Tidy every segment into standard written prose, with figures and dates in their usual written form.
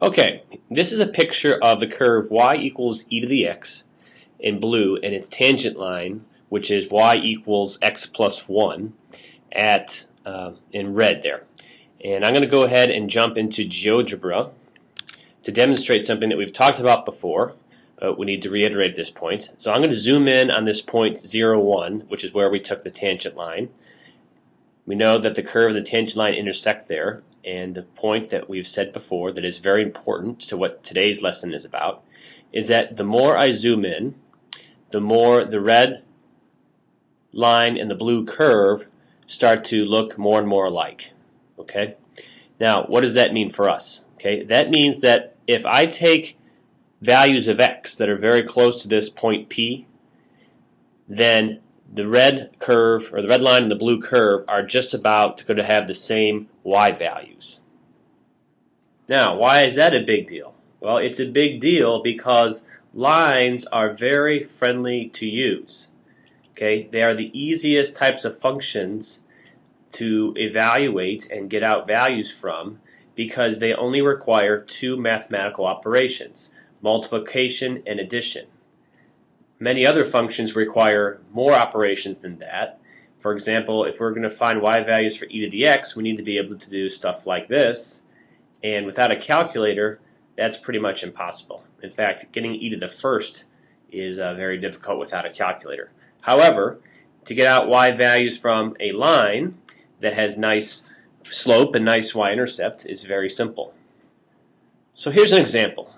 Okay, this is a picture of the curve y equals e to the x in blue and its tangent line, which is y equals x plus 1 at in red there. And I'm going to go ahead and jump into GeoGebra to demonstrate something that we've talked about before, but we need to reiterate at this point. So I'm going to zoom in on this point 0, 1, which is where we took the tangent line. We know that the curve and the tangent line intersect there, and the point that we've said before that is very important to what today's lesson is about is that the more I zoom in, the more the red line and the blue curve start to look more and more alike. Okay? Now, what does that mean for us? Okay, that means that if I take values of x that are very close to this point P, then the red curve, or the red line and the blue curve, are just about going to have the same y values. Now, why is that a big deal? Well, it's a big deal because lines are very friendly to use. Okay, they are the easiest types of functions to evaluate and get out values from because they only require two mathematical operations, multiplication and addition. Many other functions require more operations than that. For example, if we're going to find y values for e to the x, we need to be able to do stuff like this. And without a calculator, that's pretty much impossible. In fact, getting e to the first is very difficult without a calculator. However, to get out y values from a line that has nice slope and nice y-intercept is very simple. So here's an example.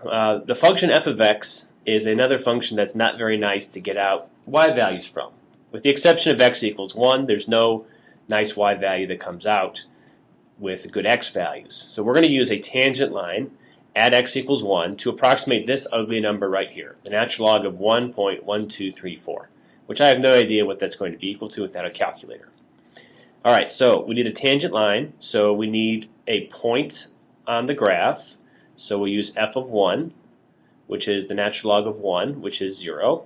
The function f of x is another function that's not very nice to get out y values from. With the exception of x equals 1, there's no nice y value that comes out with good x values. So we're going to use a tangent line at x equals 1 to approximate this ugly number right here, the natural log of 1.1234, which I have no idea what that's going to be equal to without a calculator. Alright, so we need a tangent line, so we need a point on the graph. So we'll use f of 1, which is the natural log of 1, which is 0.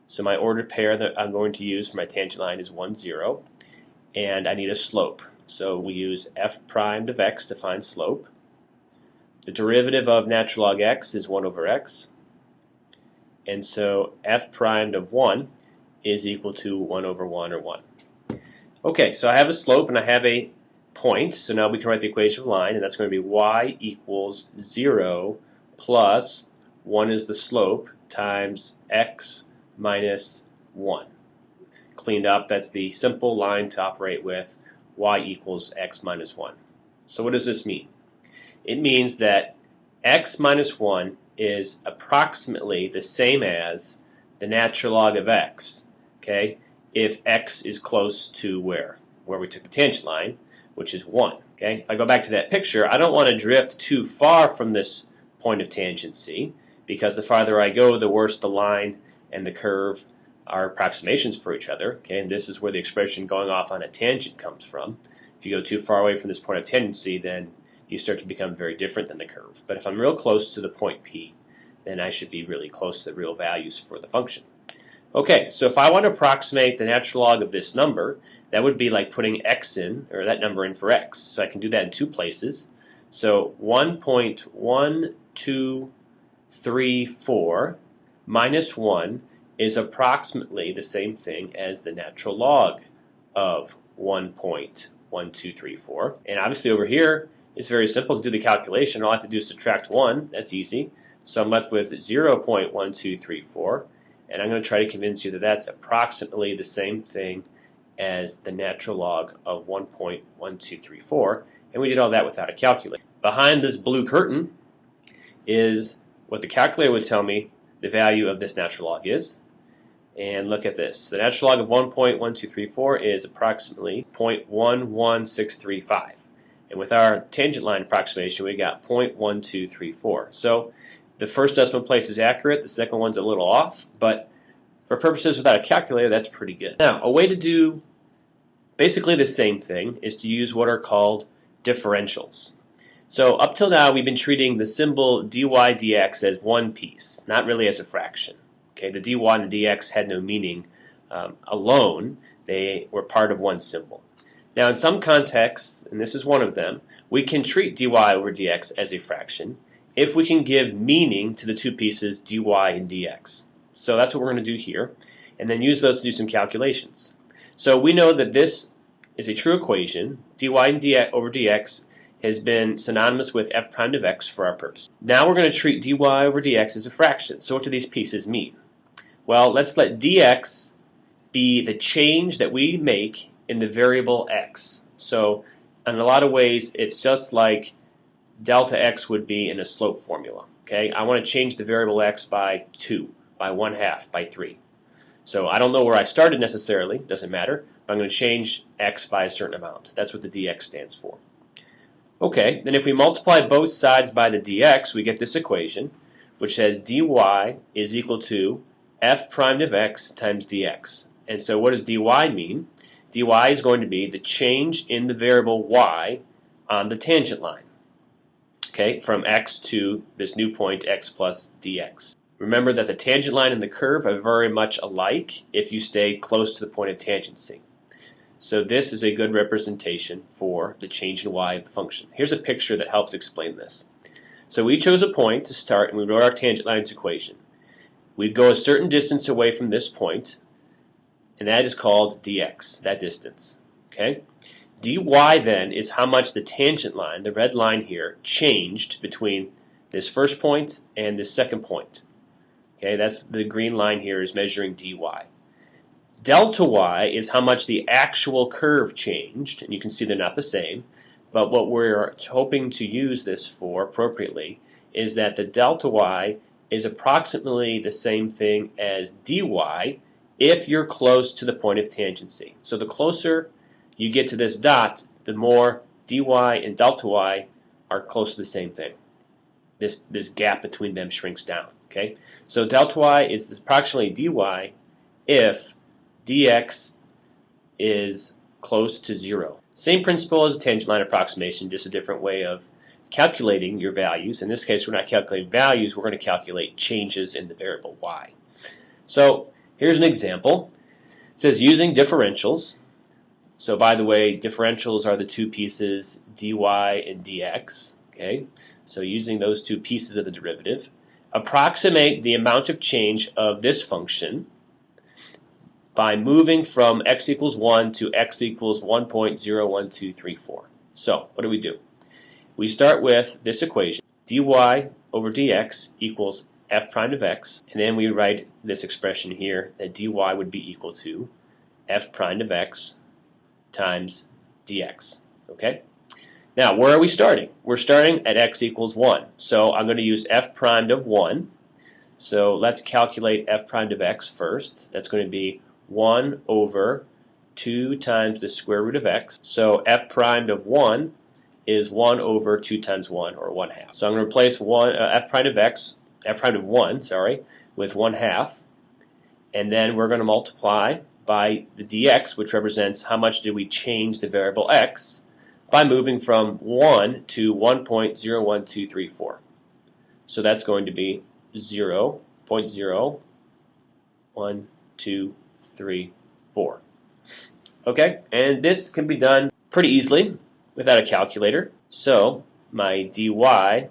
So my ordered pair that I'm going to use for my tangent line is 1, 0. And I need a slope. So we use f primed of x to find slope. The derivative of natural log x is 1 over x. And so f primed of 1 is equal to 1 over 1, or 1. Okay, so I have a slope and I have a point. So now we can write the equation of line, and that's going to be y equals 0 plus 1 is the slope times x minus 1. Cleaned up, that's the simple line to operate with, y equals x minus 1. So what does this mean? It means that x minus 1 is approximately the same as the natural log of x, okay, if x is close to where we took the tangent line, which is 1. Okay? If I go back to that picture, I don't want to drift too far from this point of tangent C, because the farther I go, the worse the line and the curve are approximations for each other. Okay? And this is where the expression going off on a tangent comes from. If you go too far away from this point of tangency, then you start to become very different than the curve. But if I'm real close to the point P, then I should be really close to the real values for the function. Okay, so if I want to approximate the natural log of this number, that would be like putting x in, or that number in for x. So I can do that in two places. So 1.1234 minus 1 is approximately the same thing as the natural log of 1.1234. And obviously over here, it's very simple to do the calculation. All I have to do is subtract 1. That's easy. So I'm left with 0.1234. And I'm going to try to convince you that that's approximately the same thing as the natural log of 1.1234. And we did all that without a calculator. Behind this blue curtain is what the calculator would tell me the value of this natural log is. And look at this. The natural log of 1.1234 is approximately 0.11635. And with our tangent line approximation, we got 0.1234. So the first decimal place is accurate, the second one's a little off, but for purposes without a calculator, that's pretty good. Now, a way to do basically the same thing is to use what are called differentials. So up till now, we've been treating the symbol dy dx as one piece, not really as a fraction. Okay, the dy and the dx had no meaning alone. They were part of one symbol. Now in some contexts, and this is one of them, we can treat dy over dx as a fraction if we can give meaning to the two pieces dy and dx. So that's what we're going to do here, and then use those to do some calculations. So we know that this is a true equation. Dy and dx over dx has been synonymous with f prime of x for our purpose. Now we're going to treat dy over dx as a fraction. So what do these pieces mean? Well, let's let dx be the change that we make in the variable x. So in a lot of ways, it's just like delta x would be in a slope formula. Okay, I want to change the variable x by 2, by 1/2, by 3. So I don't know where I started necessarily, doesn't matter, but I'm going to change x by a certain amount. That's what the dx stands for. Okay, then if we multiply both sides by the dx, we get this equation, which says dy is equal to f prime of x times dx. And so what does dy mean? dy is going to be the change in the variable y on the tangent line. Okay, from x to this new point x plus dx. Remember that the tangent line and the curve are very much alike if you stay close to the point of tangency. So this is a good representation for the change in y of the function. Here's a picture that helps explain this. So we chose a point to start and we wrote our tangent line's equation. We'd go a certain distance away from this point, and that is called dx, that distance. Okay? dy then is how much the tangent line, the red line here, changed between this first point and this second point. Okay, that's the green line here is measuring dy. Delta y is how much the actual curve changed, and you can see they're not the same, but what we're hoping to use this for appropriately is that the delta y is approximately the same thing as dy if you're close to the point of tangency. So the closer you get to this dot, the more dy and delta y are close to the same thing. This gap between them shrinks down. Okay, so delta y is approximately dy if dx is close to 0. Same principle as a tangent line approximation, just a different way of calculating your values. In this case, we're not calculating values, we're going to calculate changes in the variable y. So here's an example. It says using differentials. So by the way, differentials are the two pieces dy and dx. Okay, so using those two pieces of the derivative, approximate the amount of change of this function by moving from x equals 1 to x equals 1.01234. So what do? We start with this equation, dy over dx equals f prime of x, and then we write this expression here that dy would be equal to f prime of x times dx. Okay? Now, where are we starting? We're starting at x equals 1. So I'm going to use f prime of 1. So let's calculate f prime of x first. That's going to be 1 over 2 times the square root of x. So f prime of 1 is 1 over 2 times 1, or 1/2. So I'm going to replace f prime of 1, with 1/2. And then we're going to multiply by the dx, which represents how much did we change the variable x, by moving from 1 to 1.01234. So that's going to be 0.01234. Okay, and this can be done pretty easily without a calculator. So my dy, my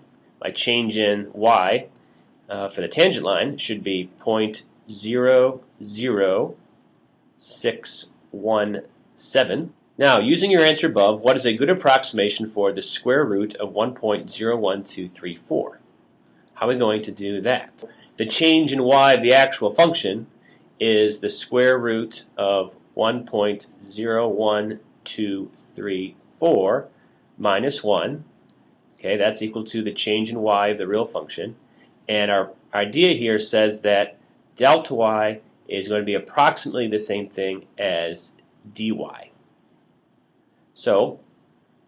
change in y for the tangent line should be 0.00617. Now, using your answer above, what is a good approximation for the square root of 1.01234? How are we going to do that? The change in y of the actual function is the square root of 1.01234 minus 1. Okay, that's equal to the change in y of the real function. And our idea here says that delta y is going to be approximately the same thing as dy. So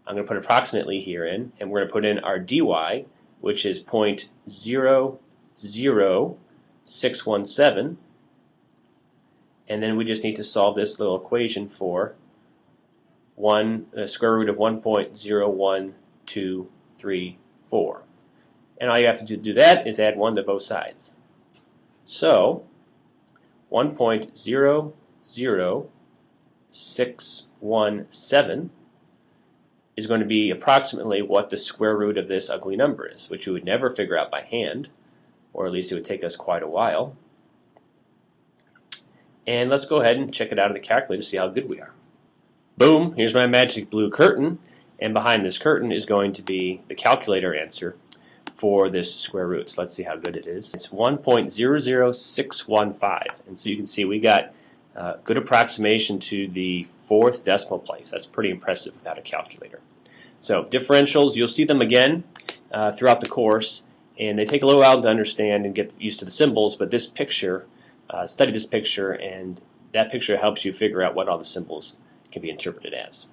I'm going to put approximately here in, and we're going to put in our dy, which is 0.00617. And then we just need to solve this little equation for the square root of 1.01234. And all you have to do that is add 1 to both sides. So 1.00617 0.00617 is going to be approximately what the square root of this ugly number is, which we would never figure out by hand, or at least it would take us quite a while. And let's go ahead and check it out of the calculator to see how good we are. Boom, here's my magic blue curtain, and behind this curtain is going to be the calculator answer for this square root. So let's see how good it is. It's 1.00615, and so you can see we got good approximation to the 4th decimal place. That's pretty impressive without a calculator. So differentials, you'll see them again throughout the course, and they take a little while to understand and get used to the symbols, but this picture, study this picture, and that picture helps you figure out what all the symbols can be interpreted as.